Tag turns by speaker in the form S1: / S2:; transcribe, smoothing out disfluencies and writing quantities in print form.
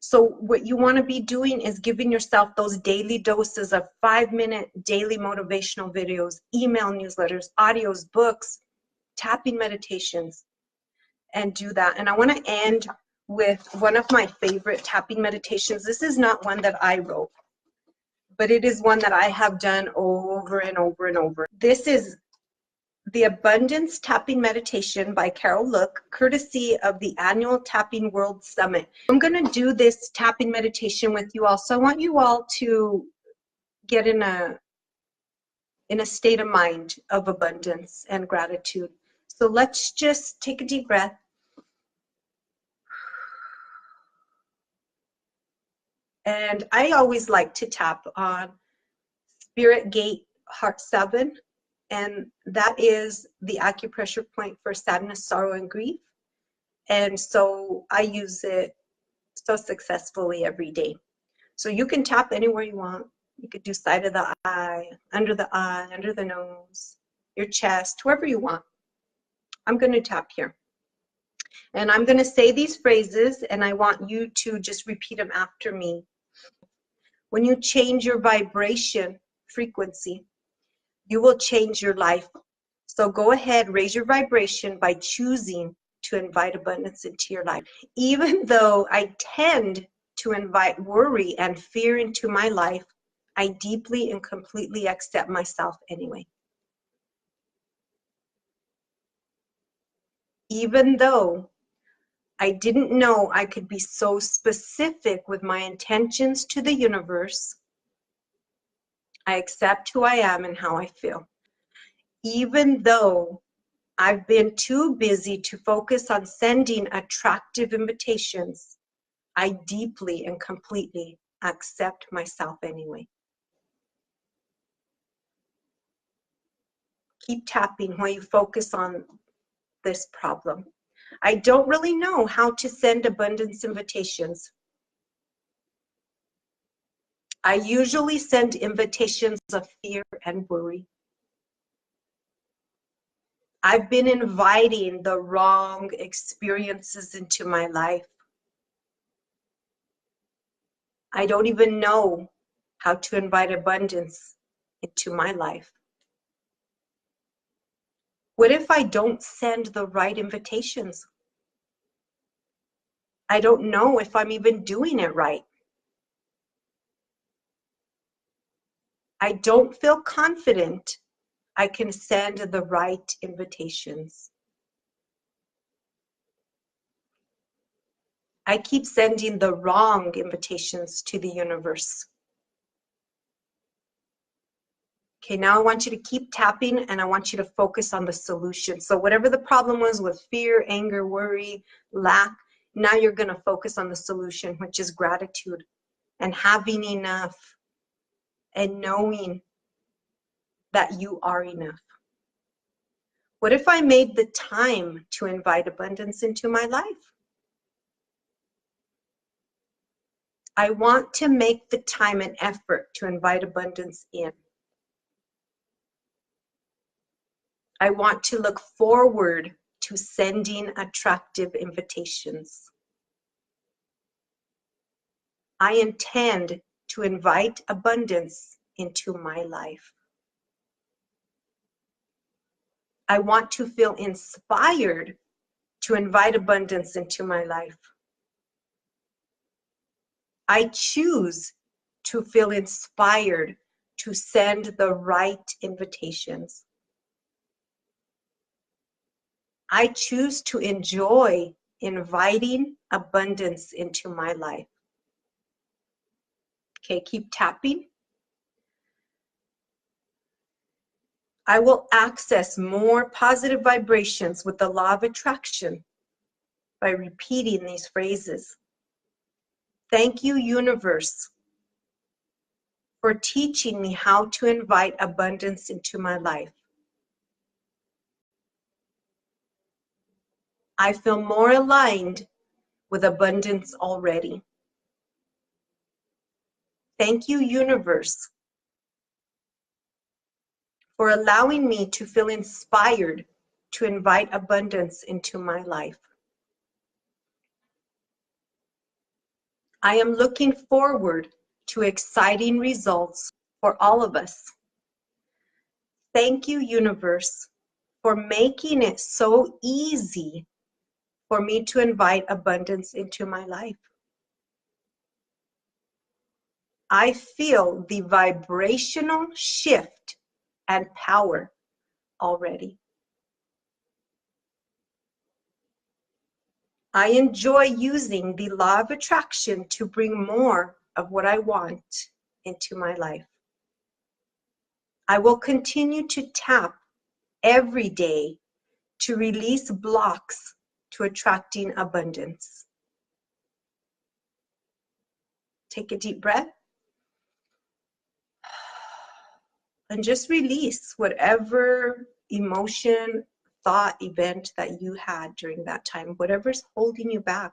S1: So what you want to be doing is giving yourself those daily doses of 5-minute daily motivational videos, email newsletters, audios, books, tapping meditations, and do that. And I want to end with one of my favorite tapping meditations. This is not one that I wrote, but it is one that I have done over and over and over. This is the Abundance Tapping Meditation by Carol Look, courtesy of the annual Tapping World Summit. I'm going to do this tapping meditation with you all. So I want you all to get in a state of mind of abundance and gratitude. So let's just take a deep breath. And I always like to tap on Spirit Gate Heart 7. And that is the acupressure point for sadness, sorrow, and grief. And so I use it so successfully every day. So you can tap anywhere you want. You could do side of the eye, under the nose, your chest, wherever you want. I'm going to tap here. And I'm going to say these phrases, and I want you to just repeat them after me. When you change your vibration frequency, you will change your life. So go ahead, raise your vibration by choosing to invite abundance into your life. Even though I tend to invite worry and fear into my life, I deeply and completely accept myself anyway. Even though I didn't know I could be so specific with my intentions to the universe, I accept who I am and how I feel. Even though I've been too busy to focus on sending attractive invitations, I deeply and completely accept myself anyway. Keep tapping while you focus on this problem. I don't really know how to send abundance invitations. I usually send invitations of fear and worry. I've been inviting the wrong experiences into my life. I don't even know how to invite abundance into my life. What if I don't send the right invitations? I don't know if I'm even doing it right. I don't feel confident I can send the right invitations. I keep sending the wrong invitations to the universe. Okay, now I want you to keep tapping and I want you to focus on the solution. So whatever the problem was with fear, anger, worry, lack, now you're going to focus on the solution, which is gratitude and having enough and knowing that you are enough. What if I made the time to invite abundance into my life? I want to make the time and effort to invite abundance in. I want to look forward to sending attractive invitations. I intend to invite abundance into my life. I want to feel inspired to invite abundance into my life. I choose to feel inspired to send the right invitations. I choose to enjoy inviting abundance into my life. Okay, keep tapping. I will access more positive vibrations with the law of attraction by repeating these phrases. Thank you, universe, for teaching me how to invite abundance into my life. I feel more aligned with abundance already. Thank you, universe, for allowing me to feel inspired to invite abundance into my life. I am looking forward to exciting results for all of us. Thank you, universe, for making it so easy for me to invite abundance into my life. I feel the vibrational shift and power already. I enjoy using the law of attraction to bring more of what I want into my life. I will continue to tap every day to release blocks to attracting abundance. Take a deep breath and just release whatever emotion, thought, event that you had during that time, whatever's holding you back.